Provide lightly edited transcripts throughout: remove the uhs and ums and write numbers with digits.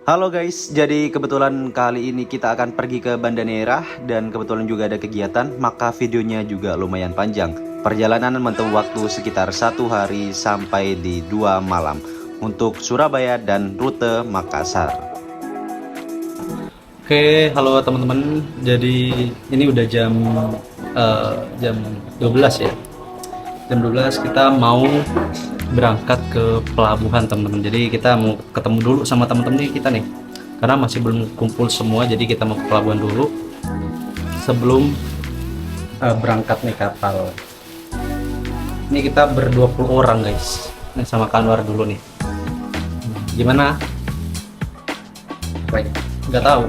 Halo guys, jadi kebetulan kali ini kita akan pergi ke Banda Neira dan kebetulan juga ada kegiatan, maka videonya juga lumayan panjang. Perjalanan menempuh waktu sekitar 1 hari sampai di 2 malam untuk Surabaya dan rute Makassar. Oke, halo teman-teman. Jadi ini udah jam 12 ya. Jam 12 kita mau berangkat ke pelabuhan teman-teman. Jadi kita mau ketemu dulu sama teman-teman kita nih, karena masih belum kumpul semua. Jadi kita mau ke pelabuhan dulu sebelum berangkat nih kapal. Ini kita ber-20 orang guys. Ini sama Kanwar dulu nih. Gimana? Baik, Nggak tahu.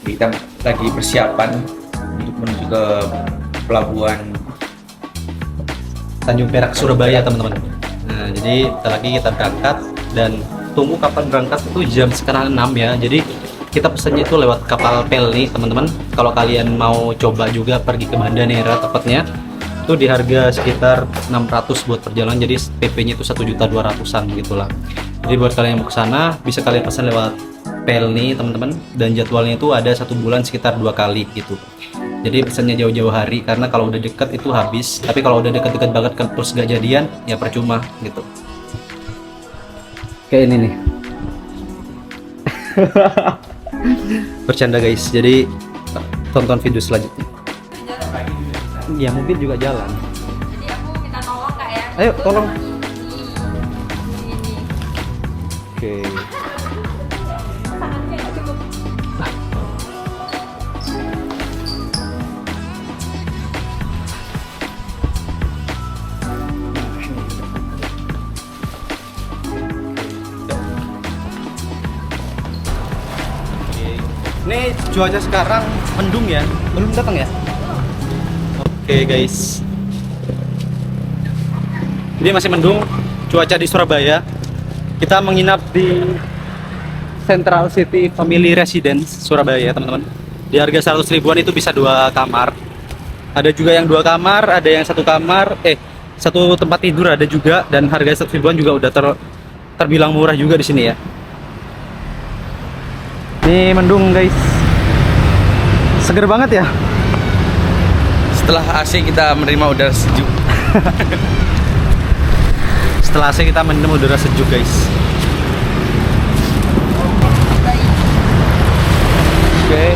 kita lagi persiapan untuk menuju ke pelabuhan. Tanjung Perak Surabaya teman-teman. Nah, jadi bentar lagi kita berangkat dan tunggu kapan berangkat itu jam sekarang 6 ya. Jadi kita pesannya itu lewat kapal pel nih teman-teman. Kalau kalian mau coba juga pergi ke Banda Neira tepatnya, itu di harga sekitar 600 buat perjalanan. Jadi PP-nya itu 1.200.000-an gitulah. Jadi buat kalian yang mau ke sana bisa kalian pesan lewat pel nih teman-teman, dan jadwalnya itu ada 1 bulan sekitar 2 kali gitu. Jadi pesannya jauh-jauh hari, karena kalau udah deket itu habis, tapi kalau udah deket-deket banget kan terus gak jadian ya percuma gitu. Kayak ini nih. Bercanda guys, jadi tonton video selanjutnya. Ya mobil juga jalan. Jadi aku minta tolong kak ya. Ayo tolong. Ini. Oke. Tangannya nggak cukup. Ini cuaca sekarang mendung ya, belum datang ya? Oke guys, jadi masih mendung, cuaca di Surabaya. Kita menginap di Central City Family Residence Surabaya teman-teman. Di harga 100 ribuan itu bisa 2 kamar. Ada juga yang 2 kamar, ada yang 1 kamar, 1 tempat tidur ada juga, dan harga 100 ribuan juga udah terbilang murah juga di sini ya. Ini mendung guys, seger banget ya. Setelah AC kita menerima udara sejuk. Setelah AC kita menerima udara sejuk guys. Oke.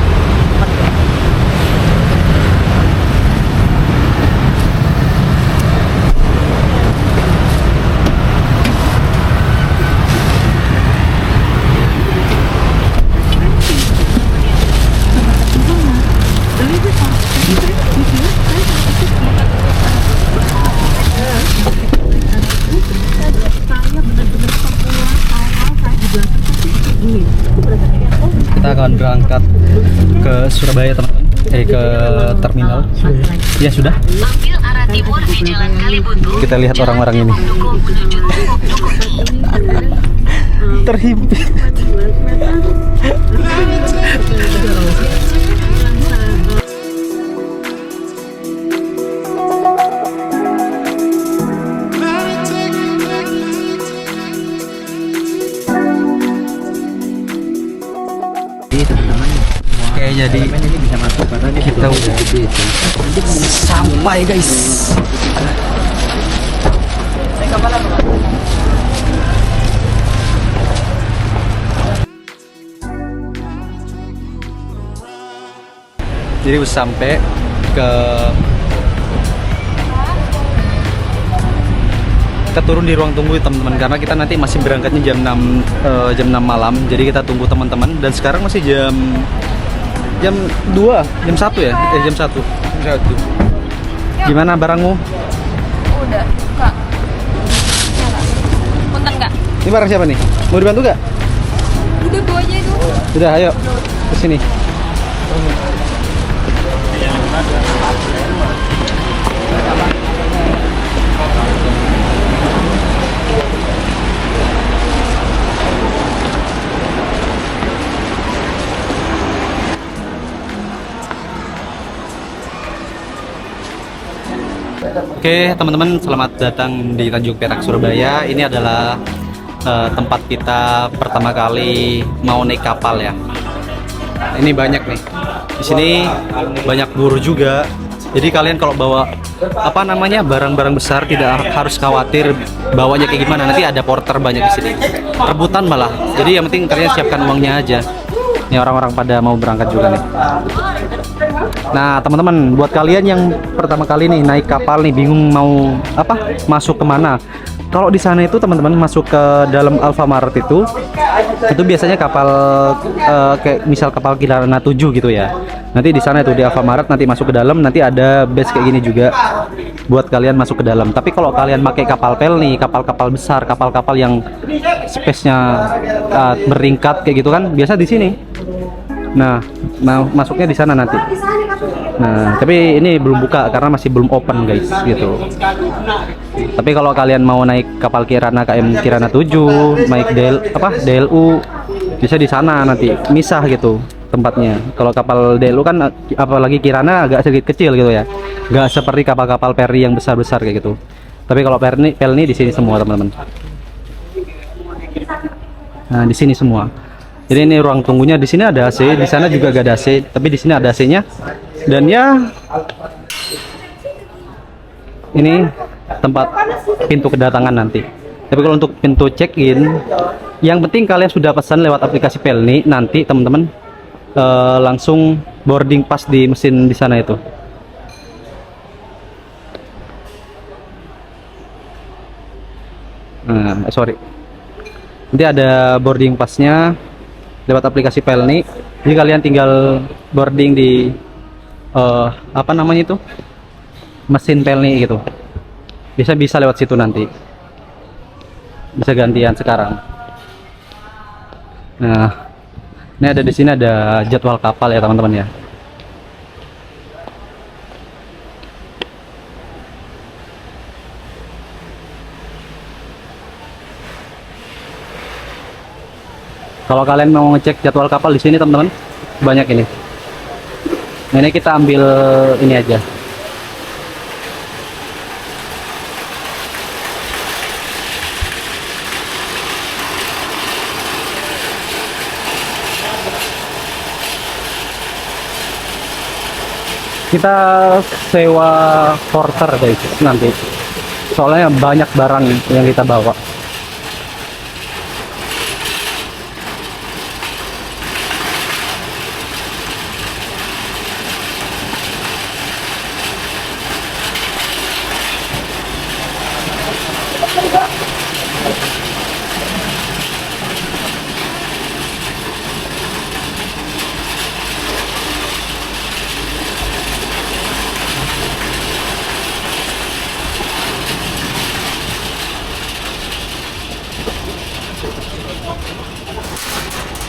Kita akan berangkat ke Surabaya teman-teman, ke terminal. Ya sudah. Ambil arah timur di Jalan Kalibutu. Kita lihat orang-orang ini. Terhimpit. Oke, jadi ini bisa masuk karena ini kita udah sampai guys. Jadi udah sampai ke, kita turun di ruang tunggu teman-teman, karena kita nanti masih berangkatnya jam 6 malam. Jadi kita tunggu teman-teman, dan sekarang masih jam 2, jam 1 ya? Jam 1. Gimana barangmu? Udah kak. Ya, Kak. Punten kak. Ini barang siapa nih? Mau dibantu gak? Udah bawa aja itu. Udah, ayo ke sini. Oke teman-teman, selamat datang di Tanjung Perak Surabaya. Ini adalah tempat kita pertama kali mau naik kapal ya. Ini banyak nih. Di sini banyak buruh juga. Jadi kalian kalau bawa apa namanya barang-barang besar tidak harus khawatir bawanya kayak gimana. Nanti ada porter banyak di sini. Rebutan malah. Jadi yang penting kalian siapkan uangnya aja. Ini orang-orang pada mau berangkat juga nih. Nah teman-teman, buat kalian yang pertama kali nih naik kapal nih bingung mau apa masuk kemana, kalau di sana itu teman-teman masuk ke dalam Alfamart itu biasanya kapal kayak misal kapal Kirana 7 gitu ya. Nanti di sana itu di Alfamart nanti masuk ke dalam, nanti ada base kayak gini juga buat kalian masuk ke dalam. Tapi kalau kalian pakai kapal pelni, kapal-kapal besar, kapal-kapal yang space-nya beringkat kayak gitu kan, biasa di sini. Nah, masuknya di sana nanti. Nah, tapi ini belum buka karena masih belum open guys gitu. Tapi kalau kalian mau naik kapal Kirana KM Kirana 7, naik DLU bisa di sana nanti. Misah gitu tempatnya. Kalau kapal DLU kan apalagi Kirana agak sedikit kecil gitu ya. Nggak seperti kapal-kapal peri yang besar-besar kayak gitu. Tapi kalau pelni di sini semua, teman-teman. Nah, di sini semua. Jadi ini ruang tunggunya, di sini ada AC, di sana juga gak ada AC, tapi di sini ada AC-nya. Dan ya ini tempat pintu kedatangan nanti. Tapi kalau untuk pintu check-in, yang penting kalian sudah pesan lewat aplikasi Pelni, nanti teman-teman langsung boarding pass di mesin di sana itu. Nah, sorry. Nanti ada boarding passnya lewat aplikasi Pelni. Jadi kalian tinggal boarding di apa namanya itu, mesin Pelni gitu. Bisa lewat situ nanti. Bisa gantian sekarang. Nah, ini ada di sini ada jadwal kapal ya teman-teman ya. Kalau kalian mau ngecek jadwal kapal di sini teman-teman, banyak ini. Nah, ini kita ambil ini aja. Kita sewa porter guys nanti. Soalnya banyak barang yang kita bawa.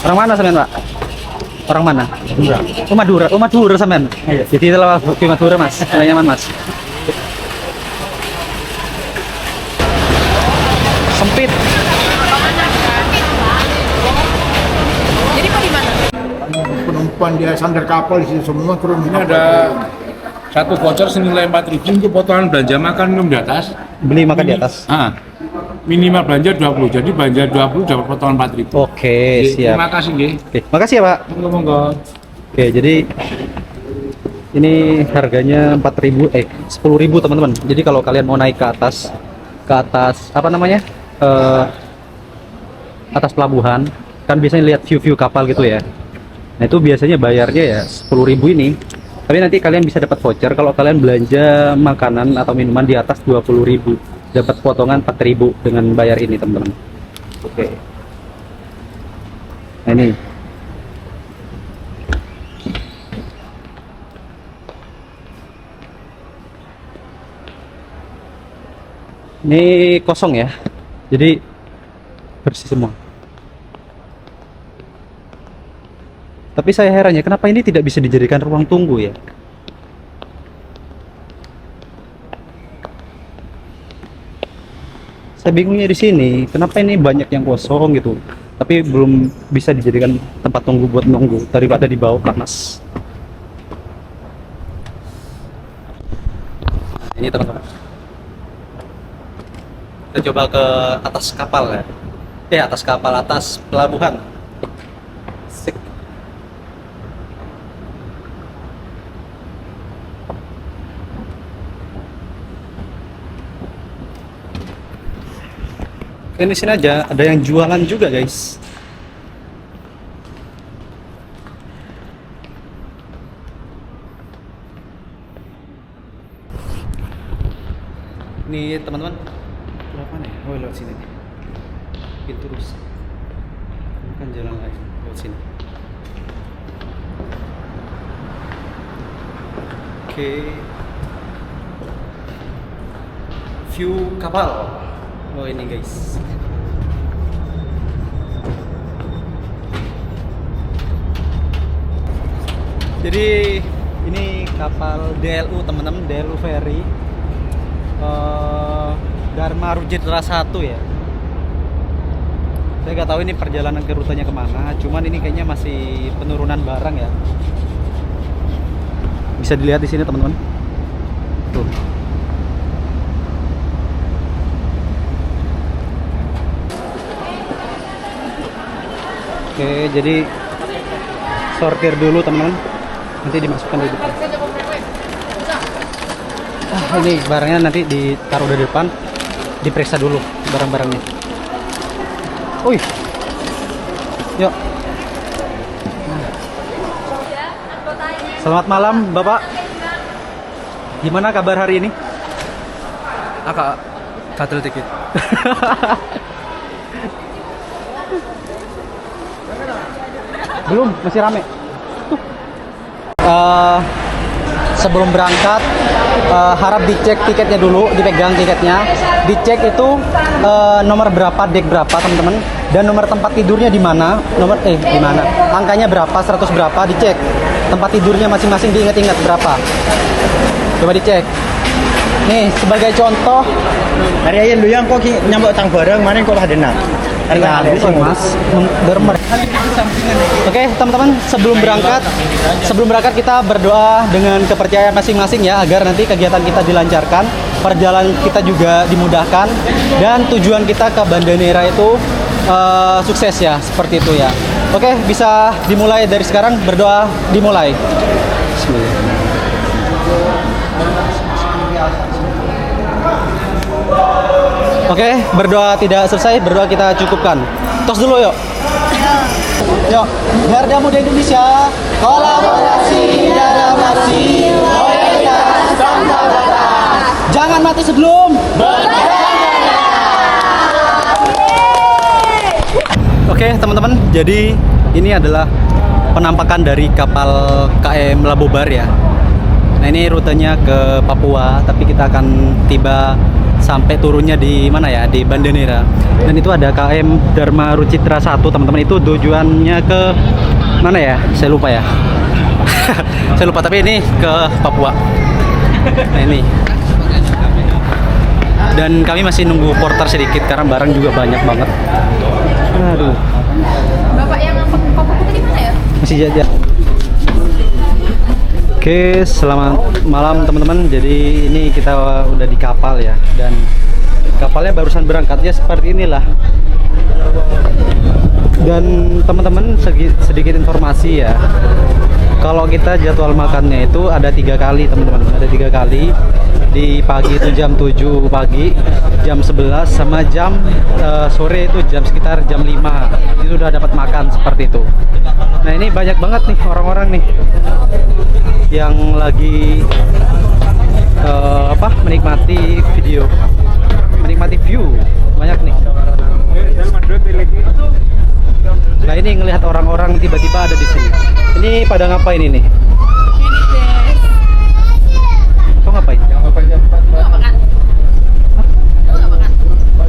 Orang mana sampean, Pak? Orang mana? Madura. Oh, Madura. Oh, Madura sampean. Iya. Jadi itulah di Madura, Mas. Nyaman, Mas. Sempit. Jadi mau di mana? Penumpang dia sandar kapal di sini semua kru. Ini ada satu voucher senilai 4.000 untuk potongan belanja makan minum di atas. Beli makan di atas. Minimal belanja 20, jadi belanja 20 dapat potongan 4.000. Oke, siap. Terima kasih nggih. Oke, makasih ya, Pak. Monggo. Oke, jadi ini harganya 10.000 teman-teman. Jadi kalau kalian mau naik ke atas apa namanya? Atas pelabuhan, kan biasanya lihat view kapal gitu ya. Nah, itu biasanya bayarnya ya 10.000 ini. Tapi nanti kalian bisa dapat voucher kalau kalian belanja makanan atau minuman di atas 20.000. Dapat potongan 4.000 dengan bayar ini, teman-teman. Oke. Nah, ini. Ini kosong ya. Jadi bersih semua. Tapi saya heran ya, kenapa ini tidak bisa dijadikan ruang tunggu ya? Saya bingungnya di sini, kenapa ini banyak yang kosong gitu, tapi belum bisa dijadikan tempat tunggu buat nunggu daripada di bawah panas. Ini teman-teman, kita coba ke atas kapal ya. atas kapal, atas pelabuhan. Sik. Oke, di sini aja ada yang jualan juga, guys. Ini teman-teman, berapa nih? Oh, lewat sini nih. Pintu rusak. Bukan jalan lain, lewat sini. Oke. View kapal. Oh, ini guys. Jadi ini kapal DLU teman-teman, DLU Ferry. Dharma Rucitra 1 ya. Saya nggak tahu ini perjalanan ke rutenya kemana. Cuman ini kayaknya masih penurunan barang ya. Bisa dilihat di sini teman-teman. Tuh. Oke, jadi sortir dulu teman-teman. Nanti dimasukkan di depan. Ini barangnya nanti ditaruh di depan, diperiksa dulu barang-barangnya. Wih, yuk. Selamat malam Bapak. Gimana kabar hari ini? Agak gatel dikit. Belum, masih rame. Sebelum berangkat harap dicek tiketnya dulu, dipegang tiketnya, dicek itu nomor berapa, dek berapa teman-teman, dan nomor tempat tidurnya di mana, di mana, angkanya berapa, 100 berapa, dicek tempat tidurnya masing-masing, diingat-ingat berapa, coba dicek. Nih sebagai contoh, hari aja lu yang kok nyambut tang bareng mana kok lah denang. ya, Mas, bermer. Oke, teman-teman, sebelum berangkat kita berdoa dengan kepercayaan masing-masing ya, agar nanti kegiatan kita dilancarkan, perjalanan kita juga dimudahkan, dan tujuan kita ke Banda Neira itu sukses ya, seperti itu ya. Oke, bisa dimulai dari sekarang, berdoa dimulai. Bismillah. Oke, berdoa tidak selesai, berdoa kita cukupkan. Tos dulu yuk. Yuk, Garda Muda Indonesia, kolaborasi dalam aksi, loyalitas tanpa batas. Jangan mati sebelum berjaya. Oke, teman-teman, jadi ini adalah penampakan dari kapal KM Labobar ya. Nah, ini rutenya ke Papua, tapi kita akan tiba sampai turunnya di mana ya, di Banda Neira. Dan itu ada KM Dharma Rucitra 1 teman-teman, itu tujuannya ke mana ya, saya lupa ya. Saya lupa, tapi ini ke Papua. Nah ini, dan kami masih nunggu porter sedikit karena barang juga banyak banget. Aduh, Bapak yang ngangkut kopi putih di mana ya? masih jajan. Oke, selamat malam teman-teman. Jadi ini kita udah di kapal ya, dan kapalnya barusan berangkat ya, seperti inilah. Dan teman-teman, sedikit informasi ya, kalau kita jadwal makannya itu ada 3 kali teman-teman, ada 3 kali. Di pagi itu jam 7 pagi, jam 11, sama jam sore itu sekitar jam 5. Itu udah dapat makan seperti itu. Nah ini banyak banget nih orang-orang nih yang lagi menikmati video, menikmati view, banyak nih. Nah ini ngelihat orang-orang tiba-tiba ada di sini. Ini pada ngapain ini? Kau ngapain?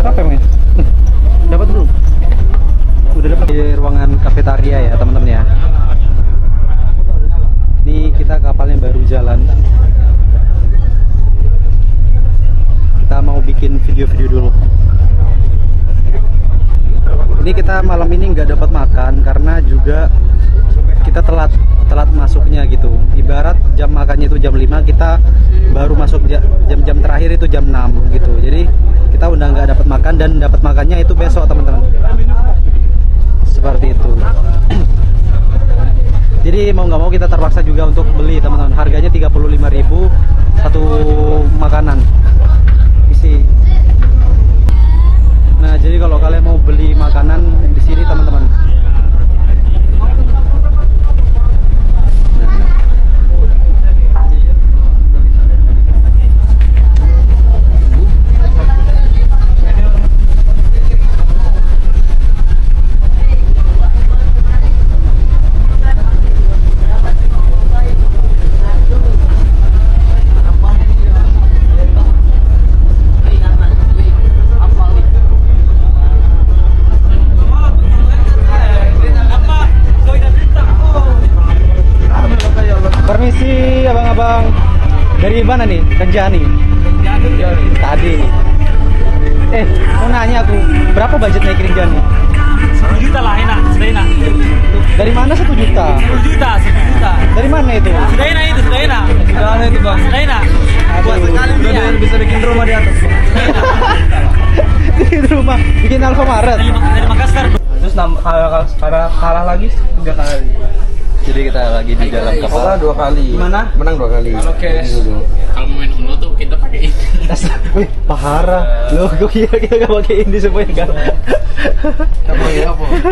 Apa emangnya? Dapat belum? Udah dapat di ruangan kafetaria ya teman-teman ya. Ini kita kapalnya baru jalan. Kita mau bikin video-video dulu. Ini kita malam ini nggak dapat makan karena juga kita telat masuknya gitu. Ibarat jam makannya itu jam 5, kita baru masuk jam-jam terakhir itu jam 6 gitu. Jadi kita udah nggak dapat makan, dan dapat makannya itu besok teman-teman. Seperti itu. Jadi mau nggak mau kita terpaksa juga untuk beli teman-teman. Harganya 35.000 satu makanan isi. Nah, jadi kalau kalian mau beli makanan di sini teman-teman. Permisi abang-abang, dari mana nih? Kenjani? Tadi nih. Mau nanya aku, berapa budget naik Kenjani? 1 juta lah, enak, sudah enak. Dari mana 1 juta? 10 juta, 10 juta. Dari mana itu? Sudah enak itu, sudah enak. Sudah itu bang. Sudah enak. Buat sekali dia. Bisa bikin rumah di atas. Di rumah, bikin Alfamaret. Dari Makassar. Terus kalah lagi 3 kali. Jadi kita lagi di dalam kapal. Kalah 2 kali. Gimana? Menang 2 kali. Oke. Kalau main Uno tuh kita pakai ini. Wih, parah. Loh, gue kira kita gak pakai ini semua enggak.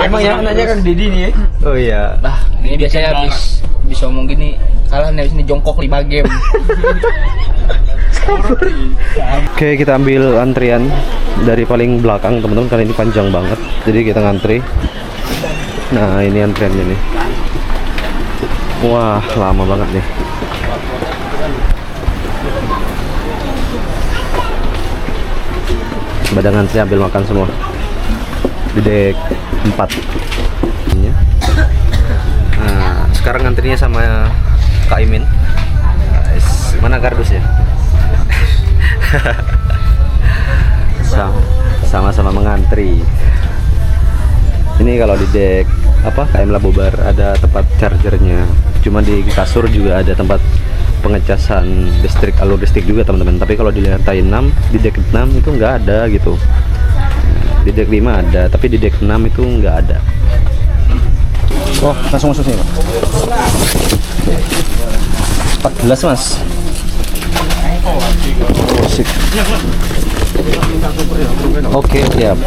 Emang yang nanya kan Didi nih. Oh iya. Nah, ini biasanya habis ngomong gini, kalah nih habis ini jongkok 5 game. Oke, kita ambil antrian dari paling belakang teman-teman, karena ini panjang banget. Jadi kita ngantri. Nah, ini antriannya nih. Wah, lama banget nih. Badangan saya ambil makan semua di dek 4. Nah, sekarang antrinya sama Kak Imin. Guys, mana kardusnya? Sama-sama mengantri. Ini kalau di dek KM Labobar ada tempat chargernya. Cuma di kasur juga ada tempat pengecasan listrik, alur listrik juga teman-teman. Tapi kalau di lantai 6, di dek 6 itu nggak ada gitu. Di dek 5 ada, tapi di dek 6 itu nggak ada. Oh, langsung masuk sini, Pak. 14, Mas. Oh, sip. Oke, siap.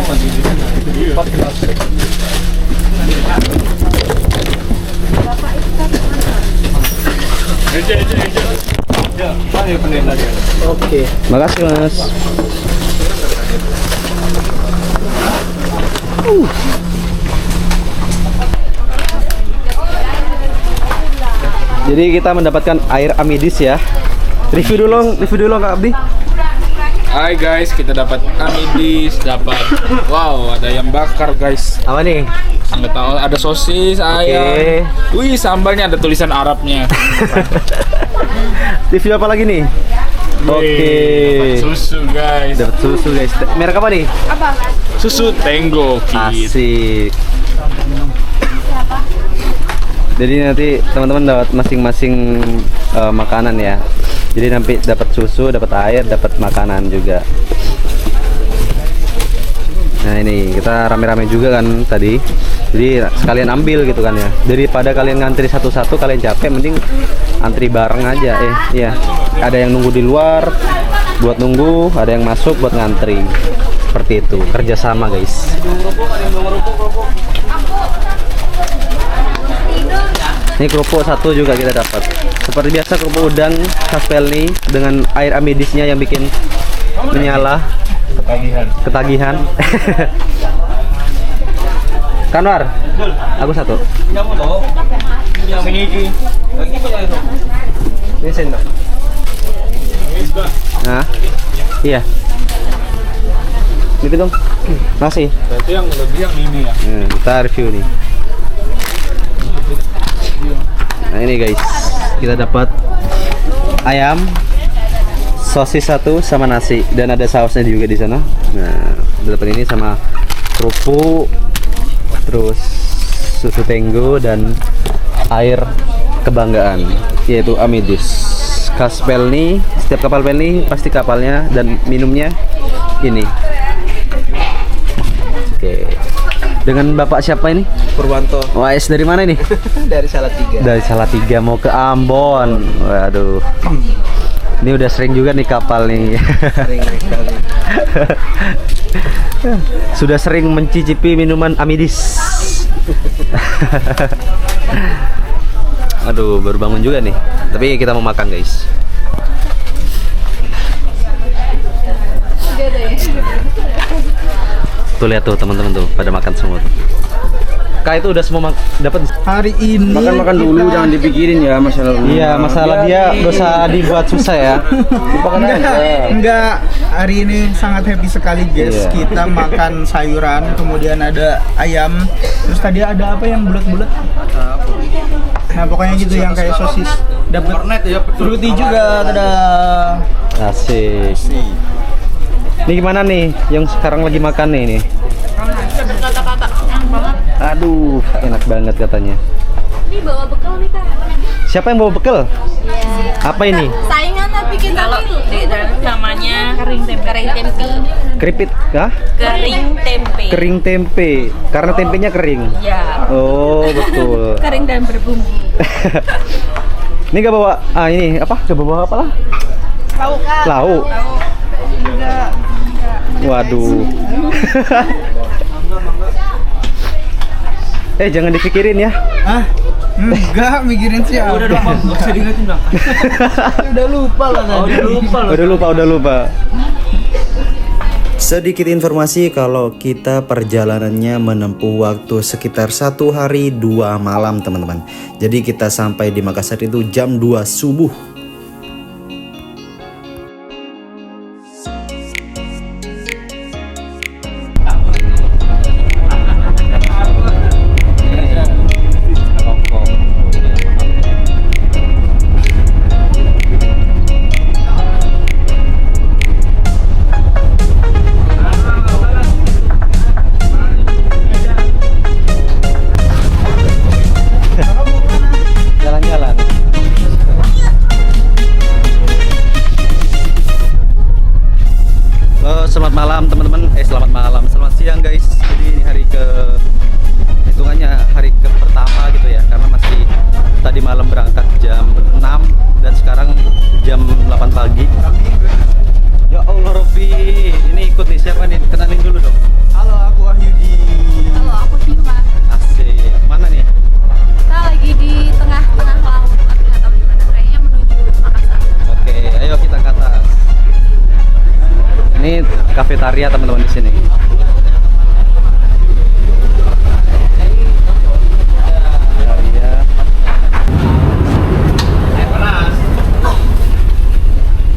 Oke. Makasih, Mas. Jadi kita mendapatkan air amidis ya. Review dulu Kak Abdi. Hai guys, kita dapat amidis, dapat wow, ada ayam bakar guys. Apa nih? Nggak tahu, ada sosis, ayam. Wih, sambalnya ada tulisan Arabnya. Review apa lagi nih? Oke. Dapat susu guys. Dapat susu guys. Merek apa nih? Apa? Susu Tenggo Kid. Asik. Jadi nanti teman-teman dapat masing-masing makanan ya. Jadi nanti dapat susu, dapat air, dapat makanan juga. Nah ini kita rame-rame juga kan tadi. Jadi sekalian ambil gitu kan ya. Daripada kalian ngantri satu-satu kalian capek, mending antri bareng aja. Iya. Ada yang nunggu di luar buat nunggu, ada yang masuk buat ngantri. Seperti itu, kerjasama guys. Ini kerupuk satu juga kita dapat. Seperti biasa kerupuk udang khas Pelni dengan air amidisnya yang bikin menyala. Ketagihan. Kanwar, aku satu. Ini sendok. Nah, iya. Ini dong. Masih. Berarti yang lebih yang ini ya. Kita review nih. Nah ini guys, kita dapat ayam, sosis satu sama nasi, dan ada sausnya juga di sana. Nah, dapat ini sama kerupuk, terus susu Tenggo dan air kebanggaan, yaitu Amidis. Khas Pelni, setiap kapal Pelni pasti kapalnya dan minumnya ini. Oke. Dengan Bapak siapa ini? Purwanto. WS dari mana ini? Dari Salatiga. Dari Salatiga mau ke Ambon. Waduh. Ini udah sering juga nih kapal nih. Sering sekali. Sudah sering mencicipi minuman Amidis. Aduh, baru bangun juga nih. Tapi kita mau makan, guys. Tuh lihat tuh teman-teman tuh pada makan semua tuh. Kak itu udah semua dapat. Hari ini Makan dulu, jangan dipikirin ya masalah dulu. Iya, masalah dia dosa dibuat susah ya. enggak, hari ini sangat happy sekali guys. Iya. Kita makan sayuran, kemudian ada ayam, terus tadi ada apa yang bulat-bulat? Nah pokoknya gitu yang kayak sosis. Dapat fruity juga, ada. Asik. Ini gimana nih yang sekarang lagi makan nih? Kata-kata enak banget. Aduh, enak banget katanya. Ini bawa bekal nih Kak. Siapa yang bawa bekal? Apa ini? Saingan tapi kita di dalam namanya kering tempe. Keripit kah? Kering tempe. Kering tempe. Karena tempenya kering. Ya. Oh, betul. Kering dan berbumbu. Ini gak bawa ini apa? Gak bawa apa lah? Lauk Kak. Lauk. Enggak. Waduh. Jangan dipikirin ya. Ah, enggak mikirin siapa. Udah dong, nggak usah diingetin bang. Udah lupa lah tadi. Udah lupa. Sedikit informasi kalau kita perjalanannya menempuh waktu sekitar 1 hari 2 malam teman-teman. Jadi kita sampai di Makassar itu jam 2 subuh. Jalan-jalan. Selamat malam teman-teman. Selamat malam. Selamat siang guys. Jadi ini hari ke hitungannya hari ke pertama gitu ya. Karena masih tadi malam berangkat jam 6 dan sekarang jam 8 pagi. Ya Allah Robi, ini ikut nih siapa nih? Kenalin dulu dong. Halo, aku Wahyudi. Halo, aku Bima. Asik. Mana nih? Kita lagi di tengah-tengah laut, tapi nggak tahu di mana. Kayaknya menuju Makassar. Oke, ayo kita ke atas. Ini kafetaria teman-teman di sini. Kafetaria.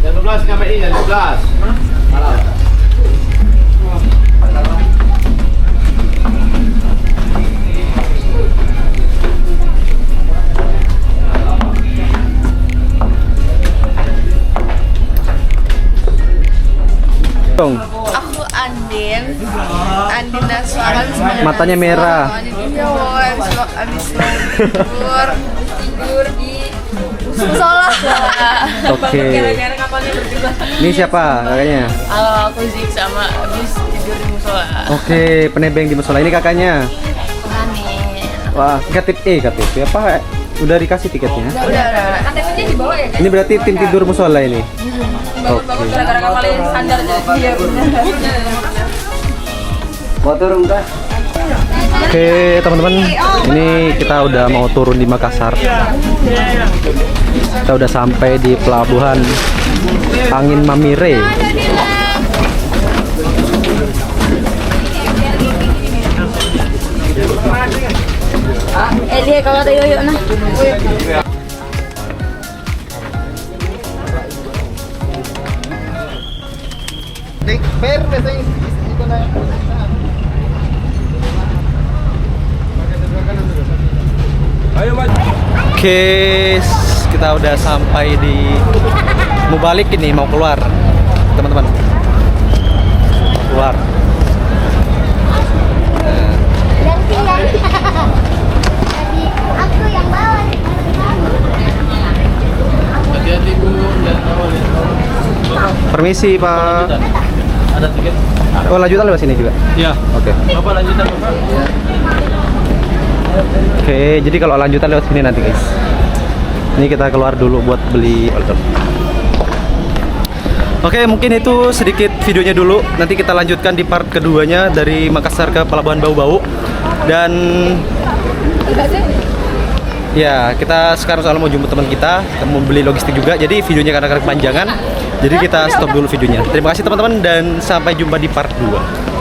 Jam 12 KPI, jam 12. Dong, Aku Andin Naswaran. matanya merah. Abis tidur di musola. Oke. Ini siapa kakaknya? Halo, aku Zik sama abis tidur di musola. Oke, penebeng di musola. Ini kakaknya. Amin. Wah, KTP apa? Udah dikasih tiketnya? Udah. KTP-nya dibawa ya? Ini berarti tim tidur musola ini. Oke. Gara-gara kapalnya sandar jadi. Iya. Oke, teman-teman. Ini kita udah mau turun di Makassar. Kita udah sampai di pelabuhan Angin Mamire. Dia kalau ada yoyo nah. Ayo maju. Oke, kita udah sampai di mau balik ini, mau keluar, teman-teman. Keluar. Ganti. Jadi aku yang bawa nih. Permisi Pak. Ada tiket? Oh lanjutan lewat sini juga. Iya. Oke. Bapak lanjutan Bapak. Oke, jadi kalau lanjutan lewat sini nanti guys. Ini kita keluar dulu buat beli oleh. Oke, mungkin itu sedikit videonya dulu. Nanti kita lanjutkan di part keduanya dari Makassar ke Pelabuhan Bau-Bau. Dan ya, kita sekarang soalnya mau jemput teman kita mau beli logistik juga. Jadi videonya kadang-kadang kepanjangan. Jadi kita stop dulu videonya. Terima kasih teman-teman dan sampai jumpa di part 2.